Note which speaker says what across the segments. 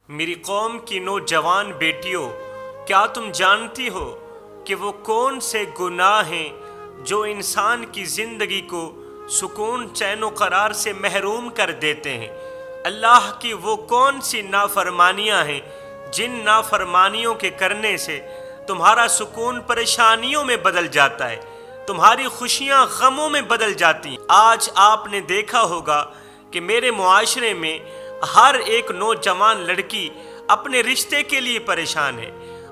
Speaker 1: میری قوم کی نوجوان بیٹیوں، کیا تم جانتی ہو کہ وہ کون سے گناہ ہیں جو انسان کی زندگی کو سکون چین و قرار سے محروم کر دیتے ہیں؟ اللہ کی وہ کون سی نافرمانیاں ہیں جن نافرمانیوں کے کرنے سے تمہارا سکون پریشانیوں میں بدل جاتا ہے، تمہاری خوشیاں غموں میں بدل جاتی ہیں۔ آج آپ نے دیکھا ہوگا کہ میرے معاشرے میں ہر ایک نوجوان لڑکی اپنے رشتے کے لیے پریشان ہے،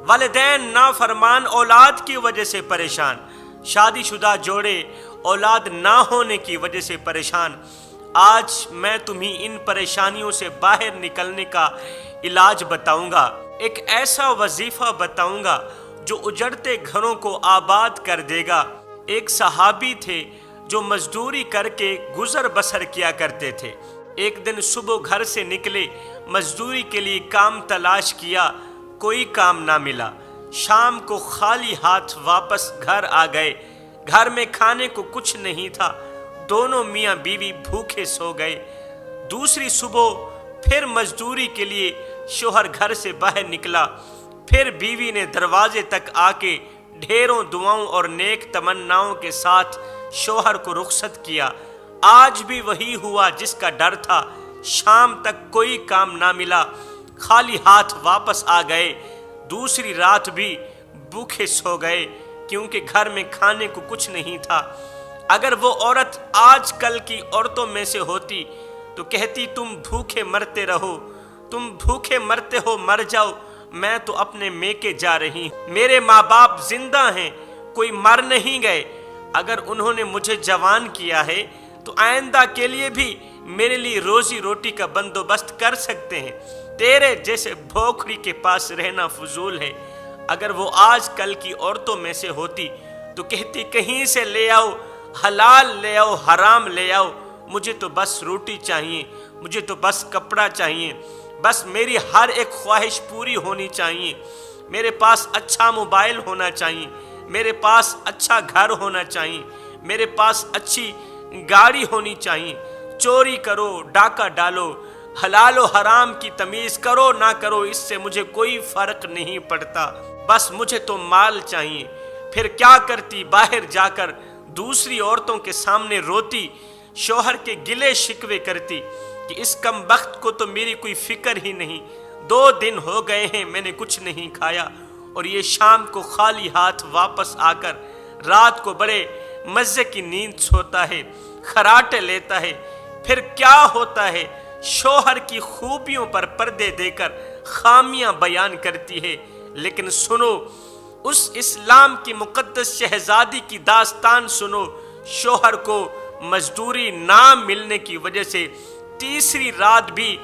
Speaker 1: والدین نافرمان اولاد کی وجہ سے پریشان، شادی شدہ جوڑے اولاد نہ ہونے کی وجہ سے پریشان۔ آج میں تمہیں ان پریشانیوں سے باہر نکلنے کا علاج بتاؤں گا، ایک ایسا وظیفہ بتاؤں گا جو اجڑتے گھروں کو آباد کر دے گا۔ ایک صحابی تھے جو مزدوری کر کے گزر بسر کیا کرتے تھے۔ ایک دن صبح گھر سے نکلے، مزدوری کے لیے کام تلاش کیا، کوئی کام نہ ملا۔ شام کو خالی ہاتھ واپس گھر آ گئے۔ گھر میں کھانے کو کچھ نہیں تھا، دونوں میاں بیوی بھوکے سو گئے۔ دوسری صبح پھر مزدوری کے لیے شوہر گھر سے باہر نکلا، پھر بیوی نے دروازے تک آ کے ڈھیروں دعاؤں اور نیک تمناؤں کے ساتھ شوہر کو رخصت کیا۔ آج بھی وہی ہوا جس کا ڈر تھا، شام تک کوئی کام نہ ملا، خالی ہاتھ واپس آ گئے۔ دوسری رات بھی بھوکے سو گئے کیونکہ گھر میں کھانے کو کچھ نہیں تھا۔ اگر وہ عورت آج کل کی عورتوں میں سے ہوتی تو کہتی تم بھوکے مرتے رہو، تم بھوکے مرتے ہو، مر جاؤ، میں تو اپنے میکے جا رہی ہوں، میرے ماں باپ زندہ ہیں، کوئی مر نہیں گئے۔ اگر انہوں نے مجھے جوان کیا ہے تو آئندہ کے لیے بھی میرے لیے روزی روٹی کا بندوبست کر سکتے ہیں، تیرے جیسے بھوکھڑی کے پاس رہنا فضول ہے۔ اگر وہ آج کل کی عورتوں میں سے ہوتی تو کہتی کہیں سے لے آؤ، حلال لے آؤ، حرام لے آؤ، مجھے تو بس روٹی چاہیے، مجھے تو بس کپڑا چاہیے، بس میری ہر ایک خواہش پوری ہونی چاہیے، میرے پاس اچھا موبائل ہونا چاہیے، میرے پاس اچھا گھر ہونا چاہیے، میرے پاس اچھی گاڑی ہونی چاہیے۔ چوری کرو، ڈاکہ ڈالو، حلال و حرام کی تمیز کرو نہ کرو، اس سے مجھے کوئی فرق نہیں پڑتا، بس مجھے تو مال چاہیے۔ پھر کیا کرتی؟ باہر جا کر دوسری عورتوں کے سامنے روتی، شوہر کے گلے شکوے کرتی کہ اس کم بخت کو تو میری کوئی فکر ہی نہیں، 2 دن ہو گئے ہیں میں نے کچھ نہیں کھایا، اور یہ شام کو خالی ہاتھ واپس آ کر رات کو بڑے مزے کی نیند سوتا ہے، خراٹے لیتا ہے۔ پھر کیا ہوتا ہے؟ شوہر کی خوبیوں پر پردے دے کر خامیاں بیان کرتی ہے۔ لیکن سنو، اس اسلام کی مقدس شہزادی کی داستان سنو۔ شوہر کو مزدوری نہ ملنے کی وجہ سے تیسری رات بھی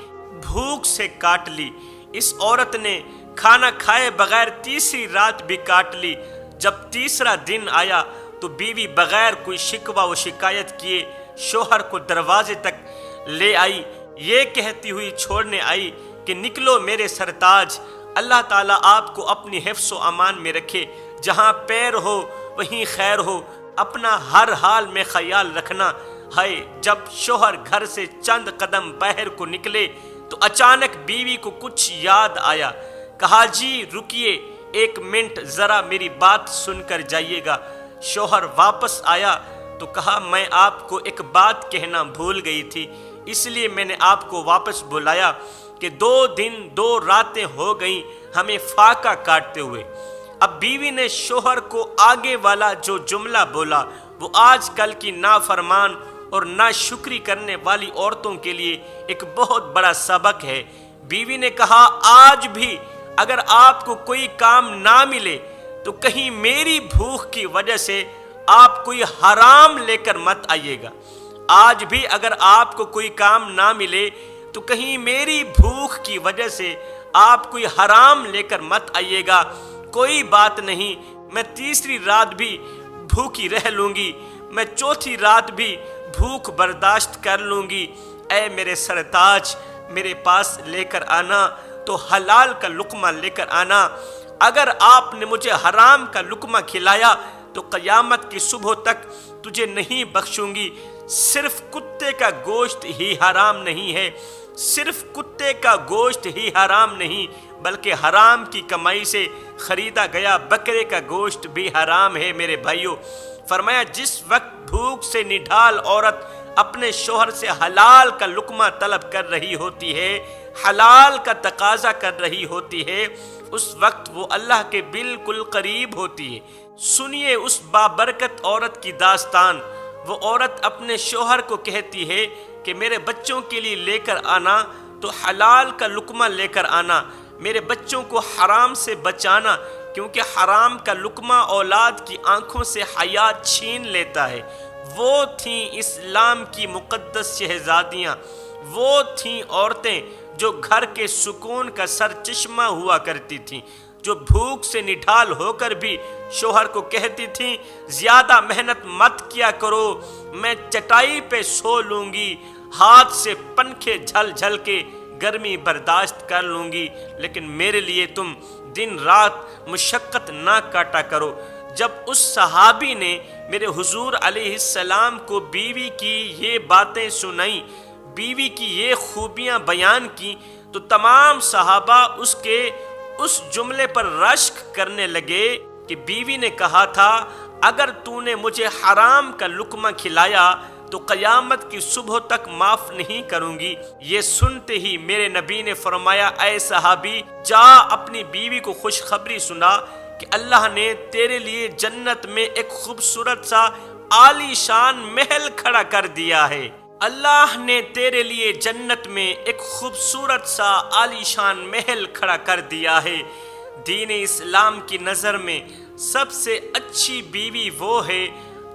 Speaker 1: بھوک سے کاٹ لی۔ اس عورت نے کھانا کھائے بغیر تیسری رات بھی کاٹ لی۔ جب تیسرا دن آیا تو بیوی بغیر کوئی شکوہ و شکایت کیے شوہر کو دروازے تک لے آئی، یہ کہتی ہوئی چھوڑنے آئی کہ نکلو میرے سرتاج، اللہ تعالیٰ آپ کو اپنی حفظ و امان میں رکھے، جہاں پیر ہو وہیں خیر ہو، اپنا ہر حال میں خیال رکھنا۔ ہے جب شوہر گھر سے چند قدم باہر کو نکلے تو اچانک بیوی کو کچھ یاد آیا، کہا جی رکیے 1 منٹ، ذرا میری بات سن کر جائیے گا۔ شوہر واپس آیا تو کہا میں آپ کو ایک بات کہنا بھول گئی تھی، اس لیے میں نے آپ کو واپس بلایا کہ 2 دن 2 راتیں ہو گئیں ہمیں فاقہ کاٹتے ہوئے۔ اب بیوی نے شوہر کو آگے والا جو جملہ بولا وہ آج کل کی نافرمان اور ناشکری کرنے والی عورتوں کے لیے ایک بہت بڑا سبق ہے۔ بیوی نے کہا آج بھی اگر آپ کو کوئی کام نہ ملے تو کہیں میری بھوک کی وجہ سے آپ کوئی حرام لے کر مت آئیے گا۔ آج بھی اگر آپ کو کوئی کام نہ ملے تو کہیں میری بھوک کی وجہ سے آپ کوئی حرام لے کر مت آئیے گا۔ کوئی بات نہیں، میں تیسری رات بھی بھوکی رہ لوں گی، میں چوتھی رات بھی بھوک برداشت کر لوں گی۔ اے میرے سرتاج، میرے پاس لے کر آنا تو حلال کا لقمہ لے کر آنا۔ اگر آپ نے مجھے حرام کا لقمہ کھلایا تو قیامت کی صبح تک تجھے نہیں بخشوں گی، صرف کتے کا گوشت ہی حرام نہیں ہے، صرف کتے کا گوشت ہی حرام نہیں بلکہ حرام کی کمائی سے خریدا گیا بکرے کا گوشت بھی حرام ہے میرے بھائیوں۔ فرمایا جس وقت بھوک سے نڈھال عورت اپنے شوہر سے حلال کا لقمہ طلب کر رہی ہوتی ہے، حلال کا تقاضا کر رہی ہوتی ہے، اس وقت وہ اللہ کے بالکل قریب ہوتی ہے۔ سنیے اس بابرکت عورت کی داستان۔ وہ عورت اپنے شوہر کو کہتی ہے کہ میرے بچوں کے لیے لے کر آنا تو حلال کا لقمہ لے کر آنا، میرے بچوں کو حرام سے بچانا، کیونکہ حرام کا لقمہ اولاد کی آنکھوں سے حیا چھین لیتا ہے۔ وہ تھیں اسلام کی مقدس شہزادیاں، وہ تھیں عورتیں جو گھر کے سکون کا سرچشمہ ہوا کرتی تھیں، جو بھوک سے نڈھال ہو کر بھی شوہر کو کہتی تھیں زیادہ محنت مت کیا کرو، میں چٹائی پہ سو لوں گی، ہاتھ سے پنکھے جھل جھل کے گرمی برداشت کر لوں گی، لیکن میرے لیے تم دن رات مشقت نہ کاٹا کرو۔ جب اس صحابی نے میرے حضور علیہ السلام کو بیوی کی یہ باتیں سنائیں، بیوی کی یہ خوبیاں بیان کی، تو تمام صحابہ اس کے اس جملے پر رشک کرنے لگے کہ بیوی نے کہا تھا اگر تو نے مجھے حرام کا لقمہ کھلایا تو قیامت کی صبح تک معاف نہیں کروں گی۔ یہ سنتے ہی میرے نبی نے فرمایا اے صحابی جا اپنی بیوی کو خوشخبری سنا کہ اللہ نے تیرے لیے جنت میں ایک خوبصورت سا عالی شان محل کھڑا کر دیا ہے، اللہ نے تیرے لیے جنت میں ایک خوبصورت سا عالی شان محل کھڑا کر دیا ہے۔ دین اسلام کی نظر میں سب سے اچھی بیوی وہ ہے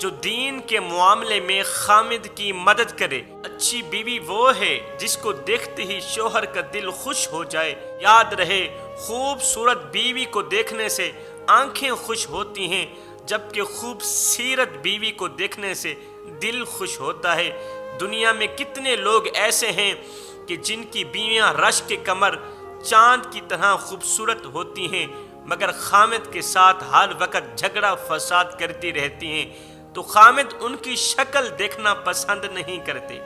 Speaker 1: جو دین کے معاملے میں خامد کی مدد کرے، اچھی بیوی وہ ہے جس کو دیکھتے ہی شوہر کا دل خوش ہو جائے۔ یاد رہے خوبصورت بیوی کو دیکھنے سے آنکھیں خوش ہوتی ہیں، جبکہ خوبصورت بیوی کو دیکھنے سے دل خوش ہوتا ہے۔ دنیا میں کتنے لوگ ایسے ہیں کہ جن کی بیویاں رش کے کمر چاند کی طرح خوبصورت ہوتی ہیں مگر خامد کے ساتھ ہر وقت جھگڑا فساد کرتی رہتی ہیں، تو خامد ان کی شکل دیکھنا پسند نہیں کرتے۔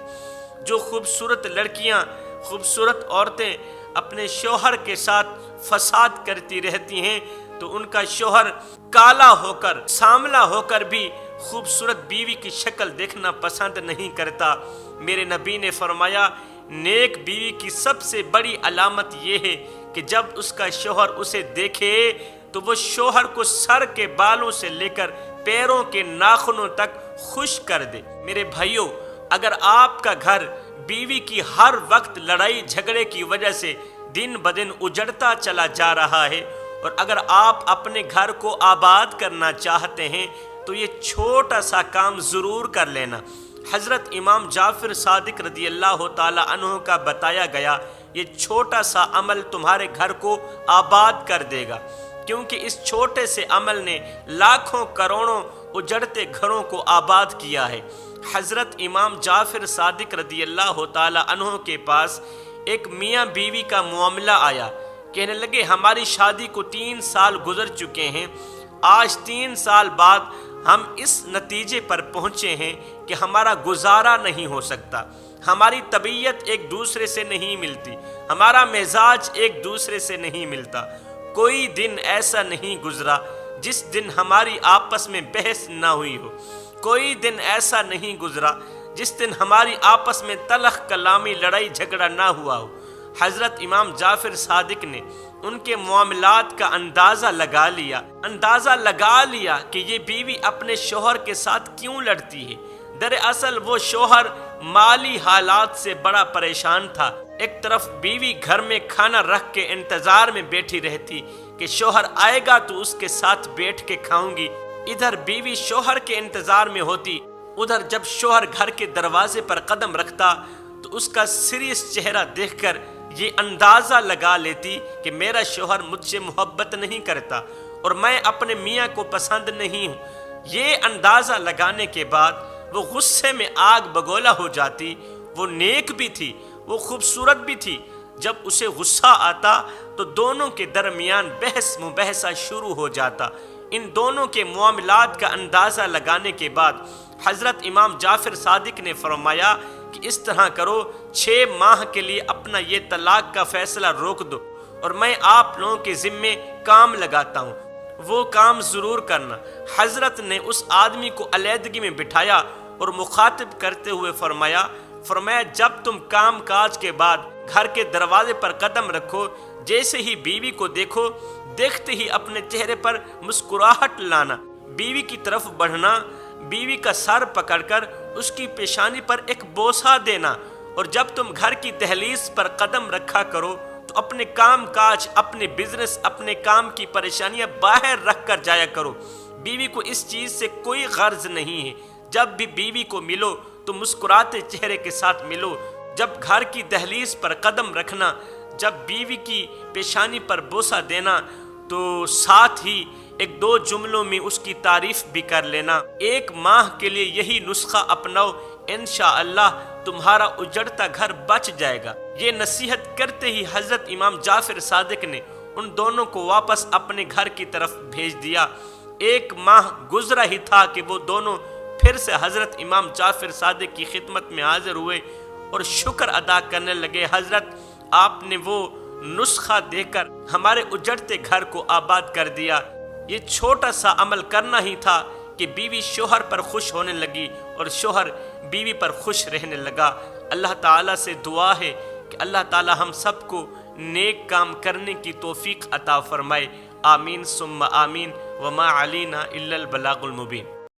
Speaker 1: جو خوبصورت لڑکیاں، خوبصورت عورتیں اپنے شوہر کے ساتھ فساد کرتی رہتی ہیں تو ان کا شوہر کالا ہو کر، سانولا ہو کر بھی خوبصورت بیوی کی شکل دیکھنا پسند نہیں کرتا۔ میرے نبی نے فرمایا نیک بیوی کی سب سے بڑی علامت یہ ہے کہ جب اس کا شوہر اسے دیکھے تو وہ شوہر کو سر کے بالوں سے لے کر پیروں کے ناخنوں تک خوش کر دے۔ میرے بھائیوں، اگر آپ کا گھر بیوی کی ہر وقت لڑائی جھگڑے کی وجہ سے دن بدن اجڑتا چلا جا رہا ہے، اور اگر آپ اپنے گھر کو آباد کرنا چاہتے ہیں تو یہ چھوٹا سا کام ضرور کر لینا۔ حضرت امام جعفر صادق رضی اللہ تعالی عنہ کا بتایا گیا یہ چھوٹا سا عمل تمہارے گھر کو آباد کر دے گا، کیونکہ اس چھوٹے سے عمل نے لاکھوں کروڑوں اجڑتے گھروں کو آباد کیا ہے۔ حضرت امام جعفر صادق رضی اللہ تعالی عنہ کے پاس ایک میاں بیوی کا معاملہ آیا، کہنے لگے ہماری شادی کو 3 سال گزر چکے ہیں، آج 3 سال بعد ہم اس نتیجے پر پہنچے ہیں کہ ہمارا گزارا نہیں ہو سکتا، ہماری طبیعت ایک دوسرے سے نہیں ملتی، ہمارا مزاج ایک دوسرے سے نہیں ملتا، کوئی دن ایسا نہیں گزرا جس دن ہماری آپس میں بحث نہ ہوئی ہو، کوئی دن ایسا نہیں گزرا جس دن ہماری آپس میں تلخ کلامی لڑائی جھگڑا نہ ہوا ہو۔ حضرت امام جعفر صادق نے ان کے معاملات کا اندازہ لگا لیا کہ یہ بیوی اپنے شوہر کے ساتھ کیوں لڑتی ہے۔ دراصل وہ شوہر مالی حالات سے بڑا پریشان تھا۔ ایک طرف بیوی گھر میں کھانا رکھ کے انتظار میں بیٹھی رہتی کہ شوہر آئے گا تو اس کے ساتھ بیٹھ کے کھاؤں گی، ادھر بیوی شوہر کے انتظار میں ہوتی، ادھر جب شوہر گھر کے دروازے پر قدم رکھتا تو اس کا سیریس چہرہ دیکھ کر یہ اندازہ لگا لیتی کہ میرا شوہر مجھ سے محبت نہیں کرتا اور میں اپنے میاں کو پسند نہیں ہوں۔ یہ اندازہ لگانے کے بعد وہ غصے میں آگ بگولا ہو جاتی۔ وہ نیک بھی تھی، وہ خوبصورت بھی تھی، جب اسے غصہ آتا تو دونوں کے درمیان بحث مباحثہ شروع ہو جاتا۔ ان دونوں کے معاملات کا اندازہ لگانے کے بعد حضرت امام جعفر صادق نے فرمایا کہ اس طرح کرو، 6 ماہ کے لیے اپنا یہ طلاق کا فیصلہ روک دو اور میں آپ لوگوں کے ذمے کام لگاتا ہوں، وہ کام ضرور کرنا۔ حضرت نے اس آدمی کو علیحدگی میں بٹھایا اور مخاطب کرتے ہوئے فرمایا جب تم کام کاج کے بعد گھر کے دروازے پر قدم رکھو، جیسے ہی بیوی کو دیکھو، دیکھتے ہی اپنے چہرے پر مسکراہٹ لانا، بیوی کی طرف بڑھنا، بیوی کا سر پکڑ کر اس کی پیشانی پر ایک بوسہ دینا، اور جب تم گھر کی دہلیز پر قدم رکھا کرو تو اپنے کام کاج، اپنے بزنس، اپنے کام کی پریشانیاں باہر رکھ کر جایا کرو۔ بیوی کو اس چیز سے کوئی غرض نہیں ہے، جب بھی بیوی کو ملو تو مسکراتے چہرے کے ساتھ ملو۔ جب گھر کی دہلیز پر قدم رکھنا، جب بیوی کی پیشانی پر بوسہ دینا تو ساتھ ہی 1-2 جملوں میں اس کی تعریف بھی کر لینا۔ 1 ماہ کے لیے یہی نسخہ اپناؤ، انشاءاللہ تمہارا اجڑتا گھر بچ جائے گا۔ یہ نصیحت کرتے ہی حضرت امام جعفر صادق نے ان دونوں کو واپس اپنے گھر کی طرف بھیج دیا۔ 1 ماہ گزرا ہی تھا کہ وہ دونوں پھر سے حضرت امام جعفر صادق کی خدمت میں حاضر ہوئے اور شکر ادا کرنے لگے، حضرت آپ نے وہ نسخہ دے کر ہمارے اجڑتے گھر کو آباد کر دیا۔ یہ چھوٹا سا عمل کرنا ہی تھا کہ بیوی شوہر پر خوش ہونے لگی اور شوہر بیوی پر خوش رہنے لگا۔ اللہ تعالیٰ سے دعا ہے کہ اللہ تعالیٰ ہم سب کو نیک کام کرنے کی توفیق عطا فرمائے۔ آمین ثم آمین، وما علینا الا البلاغ المبین۔